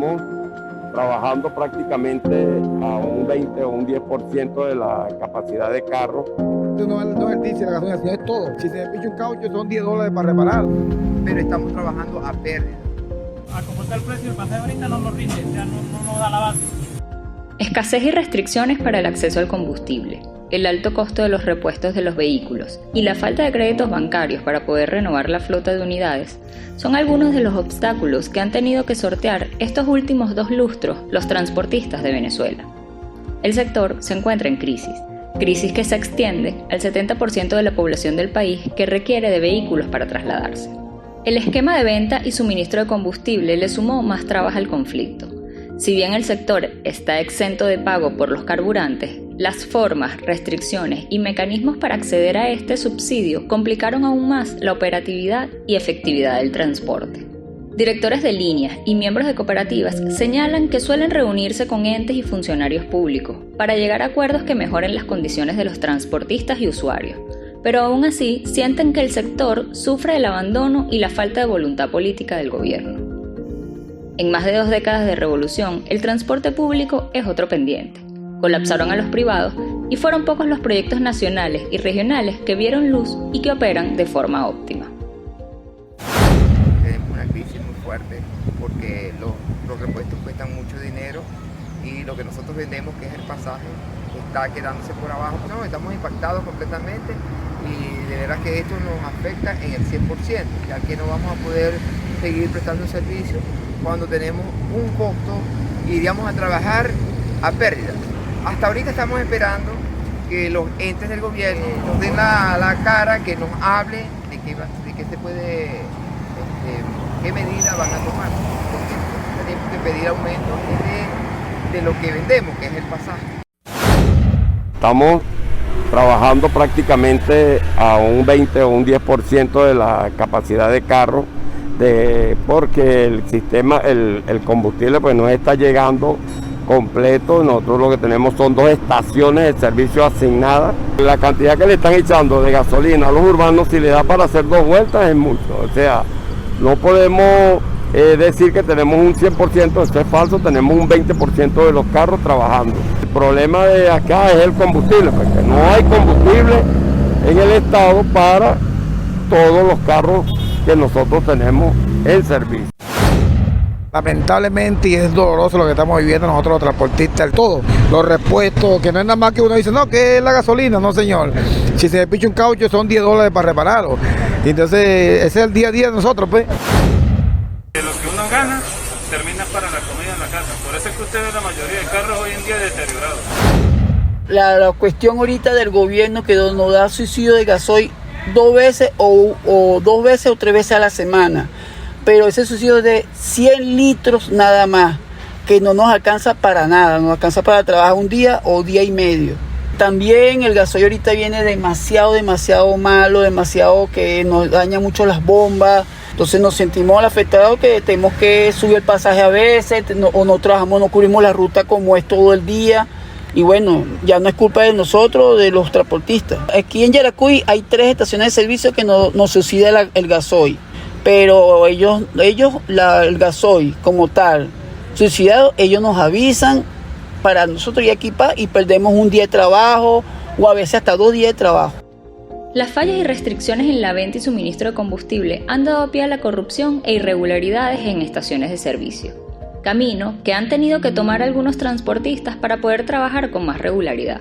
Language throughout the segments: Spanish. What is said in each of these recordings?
Estamos trabajando prácticamente a un 20 o un 10% de la capacidad de carro. No es el diésel, la gasolina, sino es todo. Si se me picha un caucho son $10 para reparar. Pero estamos trabajando a pérdida. A como está el precio del pasaje ahorita no nos rinde, ya no da la base. Escasez y restricciones para el acceso al combustible, el alto costo de los repuestos de los vehículos y la falta de créditos bancarios para poder renovar la flota de unidades son algunos de los obstáculos que han tenido que sortear estos últimos 2 lustros los transportistas de Venezuela. El sector se encuentra en crisis que se extiende al 70% de la población del país que requiere de vehículos para trasladarse. El esquema de venta y suministro de combustible le sumó más trabas al conflicto. Si bien el sector está exento de pago por los carburantes, las formas, restricciones y mecanismos para acceder a este subsidio complicaron aún más la operatividad y efectividad del transporte. Directores de líneas y miembros de cooperativas señalan que suelen reunirse con entes y funcionarios públicos para llegar a acuerdos que mejoren las condiciones de los transportistas y usuarios, pero aún así sienten que el sector sufre el abandono y la falta de voluntad política del gobierno. En más de 2 décadas de revolución, el transporte público es otro pendiente. Colapsaron a los privados y fueron pocos los proyectos nacionales y regionales que vieron luz y que operan de forma óptima. Tenemos una crisis muy fuerte porque los repuestos cuestan mucho dinero y lo que nosotros vendemos, que es el pasaje, está quedándose por abajo. No, estamos impactados completamente y de verdad que esto nos afecta en el 100%, ya que no vamos a poder seguir prestando servicio cuando tenemos un costo y iríamos a trabajar a pérdida. Hasta ahorita estamos esperando que los entes del gobierno nos den la cara, que nos hable de qué se puede, qué medidas van a tomar, porque tenemos que pedir aumento de lo que vendemos, que es el pasaje. Estamos trabajando prácticamente a un 20 o un 10% de la capacidad de carro, porque el sistema, el combustible pues no está llegando completo. Nosotros lo que tenemos son 2 estaciones de servicio asignadas. La cantidad que le están echando de gasolina a los urbanos, si le da para hacer 2 vueltas, es mucho. O sea, no podemos decir que tenemos un 100%, esto es falso, tenemos un 20% de los carros trabajando. El problema de acá es el combustible, porque no hay combustible en el estado para todos los carros que nosotros tenemos en servicio. Lamentablemente, y es doloroso lo que estamos viviendo nosotros los transportistas, todo, los repuestos, que no es nada más que uno dice, no, que es la gasolina, no señor. Si se me picha un caucho son $10 para repararlo. Entonces, ese es el día a día de nosotros, pues. De lo que uno gana, termina para la comida en la casa. Por eso es que usted ve la mayoría de carros hoy en día deteriorados. La cuestión ahorita del gobierno que nos da subsidio de gasoil 2 veces o 2 veces o 3 veces a la semana, pero ese subsidio de 100 litros nada más, que no nos alcanza para nada, nos alcanza para trabajar un día o día y medio. También el gasoil ahorita viene demasiado malo, demasiado que nos daña mucho las bombas, entonces nos sentimos afectados que tenemos que subir el pasaje a veces, o no trabajamos, no cubrimos la ruta como es todo el día. Y bueno, ya no es culpa de nosotros, de los transportistas. Aquí en Yaracuy hay 3 estaciones de servicio que nos subsidia el gasoil, pero ellos el gasoil como tal, subsidiado, ellos nos avisan para nosotros ir a equipar y perdemos un día de trabajo o a veces hasta 2 días de trabajo. Las fallas y restricciones en la venta y suministro de combustible han dado pie a la corrupción e irregularidades en estaciones de servicio. Camino que han tenido que tomar algunos transportistas para poder trabajar con más regularidad.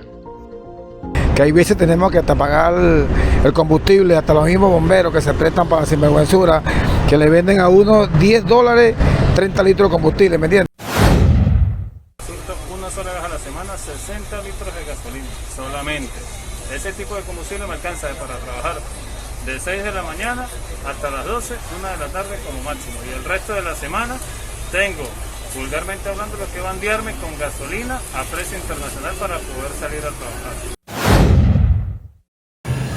Que hay veces tenemos que hasta pagar el combustible, hasta los mismos bomberos que se prestan para la sinvergüenzura, que le venden a uno $10, 30 litros de combustible, ¿me entiendes? Una sola vez a la semana, 60 litros de gasolina, solamente. Ese tipo de combustible me alcanza para trabajar de 6 de la mañana hasta las 12, 1 de la tarde como máximo. Y el resto de la semana tengo, vulgarmente hablando, lo que va a enviarme con gasolina a precio internacional para poder salir a trabajar.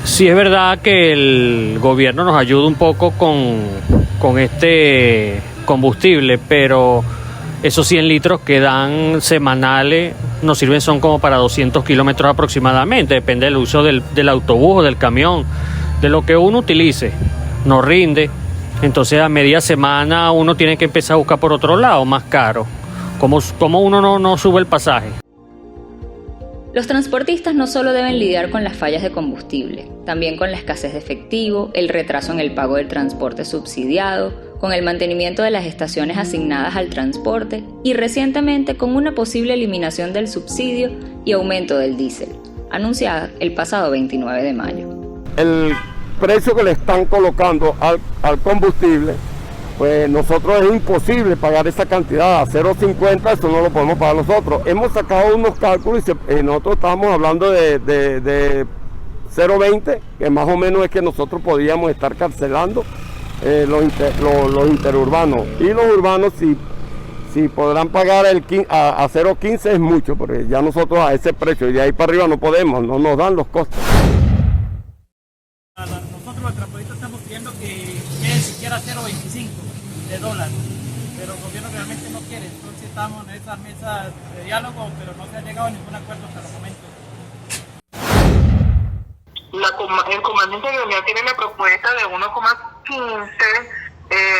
Sí es verdad que el gobierno nos ayuda un poco con este combustible, pero esos 100 litros que dan semanales nos sirven son como para 200 kilómetros aproximadamente, depende del uso del autobús o del camión, de lo que uno utilice, nos rinde. Entonces a media semana uno tiene que empezar a buscar por otro lado, más caro. ¿Cómo uno no sube el pasaje? Los transportistas no solo deben lidiar con las fallas de combustible, también con la escasez de efectivo, el retraso en el pago del transporte subsidiado, con el mantenimiento de las estaciones asignadas al transporte y recientemente con una posible eliminación del subsidio y aumento del diésel, anunciada el pasado 29 de mayo. El precio que le están colocando al combustible, pues nosotros es imposible pagar esa cantidad, a 0.50 eso no lo podemos pagar nosotros. Hemos sacado unos cálculos y nosotros estábamos hablando de 0.20, que más o menos es que nosotros podríamos estar cancelando los interurbanos. Y los urbanos si podrán pagar a 0.15 es mucho, porque ya nosotros a ese precio y de ahí para arriba no podemos, no nos dan los costos. Nosotros los transportistas estamos pidiendo que quede siquiera 0.25 de dólar, pero el gobierno realmente no quiere, entonces estamos en esas mesas de diálogo, pero no se ha llegado a ningún acuerdo hasta el momento. El comandante gremial tiene la propuesta de 1,15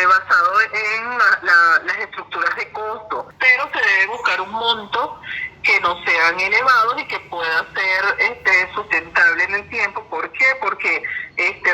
basado en las estructuras de costo, pero se debe buscar un monto que no sean elevados y que pueda ser sustentable en el tiempo. ¿Por qué? Porque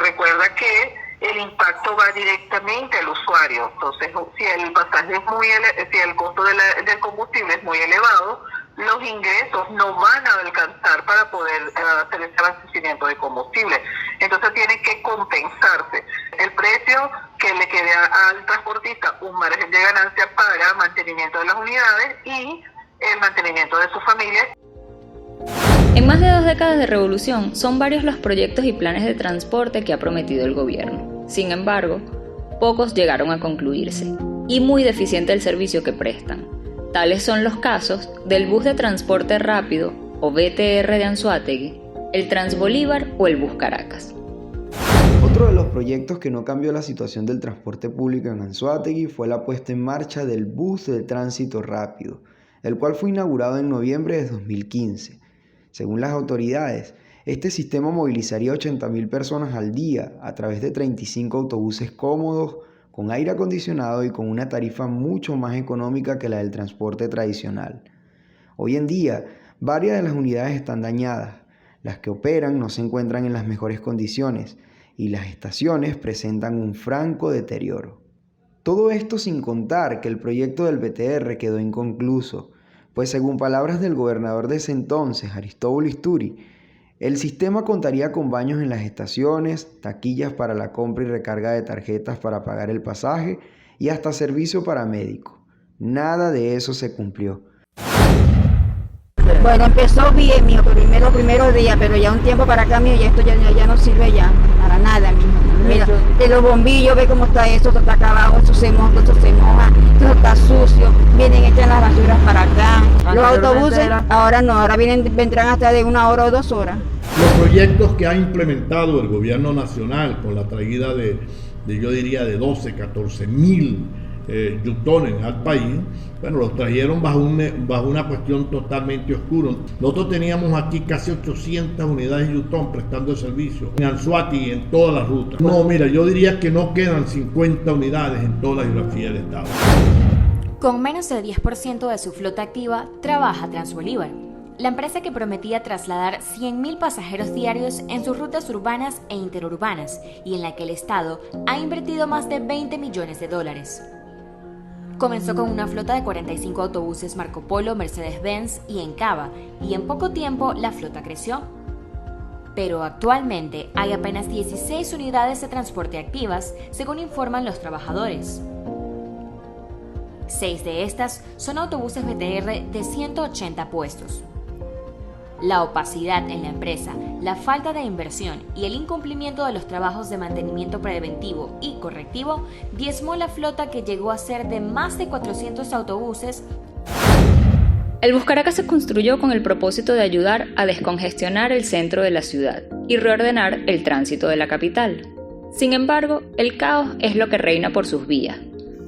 recuerda que el impacto va directamente al usuario. Entonces, si el pasaje si el costo del combustible es muy elevado, los ingresos no van a alcanzar para poder hacer ese abastecimiento de combustible. Entonces tiene que compensarse el precio que le quede al transportista, un margen de ganancia para mantenimiento de las unidades y el mantenimiento de su familia. En más de 2 décadas de revolución, son varios los proyectos y planes de transporte que ha prometido el gobierno. Sin embargo, pocos llegaron a concluirse, y muy deficiente el servicio que prestan. Tales son los casos del Bus de Transporte Rápido, o BTR de Anzoátegui, el Transbolívar o el Bus Caracas. Otro de los proyectos que no cambió la situación del transporte público en Anzoátegui fue la puesta en marcha del Bus de Tránsito Rápido, el cual fue inaugurado en noviembre de 2015. Según las autoridades, este sistema movilizaría 80.000 personas al día a través de 35 autobuses cómodos, con aire acondicionado y con una tarifa mucho más económica que la del transporte tradicional. Hoy en día, varias de las unidades están dañadas, las que operan no se encuentran en las mejores condiciones y las estaciones presentan un franco deterioro. Todo esto sin contar que el proyecto del BTR quedó inconcluso, pues según palabras del gobernador de ese entonces, Aristóbulo Isturi, el sistema contaría con baños en las estaciones, taquillas para la compra y recarga de tarjetas para pagar el pasaje y hasta servicio paramédico. Nada de eso se cumplió. Bueno, empezó bien, mijo, primeros días, pero ya un tiempo para acá, mijo, y esto ya no sirve ya, para nada, mijo. Mira, de los bombillos, ve cómo está eso está acá abajo, esto se moja, esto está sucio, vienen echan las basuras para acá. Los autobuses, ahora no, ahora vendrán hasta de 1 hora o 2 horas. Los proyectos que ha implementado el gobierno nacional con la traída de yo diría de 12, 14 mil yutones al país, bueno, los trajeron bajo una cuestión totalmente oscura. Nosotros teníamos aquí casi 800 unidades yutón prestando el servicio en Anzoátegui y en todas las rutas. No, mira, yo diría que no quedan 50 unidades en toda la geografía del estado. Con menos del 10% de su flota activa, trabaja Transbolívar, la empresa que prometía trasladar 100.000 pasajeros diarios en sus rutas urbanas e interurbanas y en la que el Estado ha invertido más de $20 millones. Comenzó con una flota de 45 autobuses Marco Polo, Mercedes-Benz y Encava, y en poco tiempo la flota creció. Pero actualmente hay apenas 16 unidades de transporte activas, según informan los trabajadores. 6 de estas son autobuses BTR de 180 puestos. La opacidad en la empresa, la falta de inversión y el incumplimiento de los trabajos de mantenimiento preventivo y correctivo diezmó la flota que llegó a ser de más de 400 autobuses. El Bus Caracas se construyó con el propósito de ayudar a descongestionar el centro de la ciudad y reordenar el tránsito de la capital. Sin embargo, el caos es lo que reina por sus vías,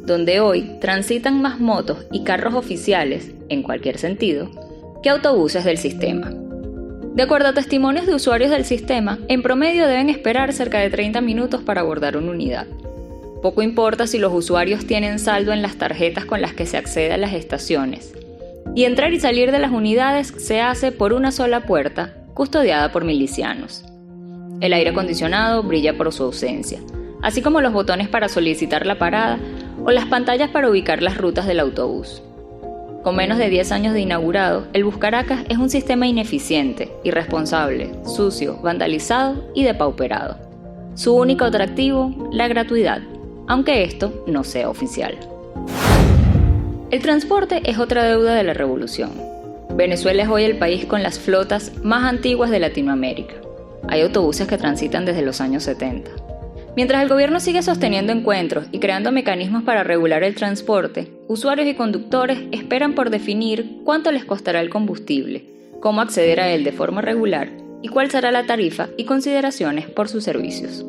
donde hoy transitan más motos y carros oficiales, en cualquier sentido, que autobuses del sistema. De acuerdo a testimonios de usuarios del sistema, en promedio deben esperar cerca de 30 minutos para abordar una unidad. Poco importa si los usuarios tienen saldo en las tarjetas con las que se accede a las estaciones. Y entrar y salir de las unidades se hace por una sola puerta, custodiada por milicianos. El aire acondicionado brilla por su ausencia, así como los botones para solicitar la parada o las pantallas para ubicar las rutas del autobús. Con menos de 10 años de inaugurado, el Buscaracas es un sistema ineficiente, irresponsable, sucio, vandalizado y depauperado. Su único atractivo, la gratuidad, aunque esto no sea oficial. El transporte es otra deuda de la revolución. Venezuela es hoy el país con las flotas más antiguas de Latinoamérica. Hay autobuses que transitan desde los años 70. Mientras el gobierno sigue sosteniendo encuentros y creando mecanismos para regular el transporte, usuarios y conductores esperan por definir cuánto les costará el combustible, cómo acceder a él de forma regular y cuál será la tarifa y consideraciones por sus servicios.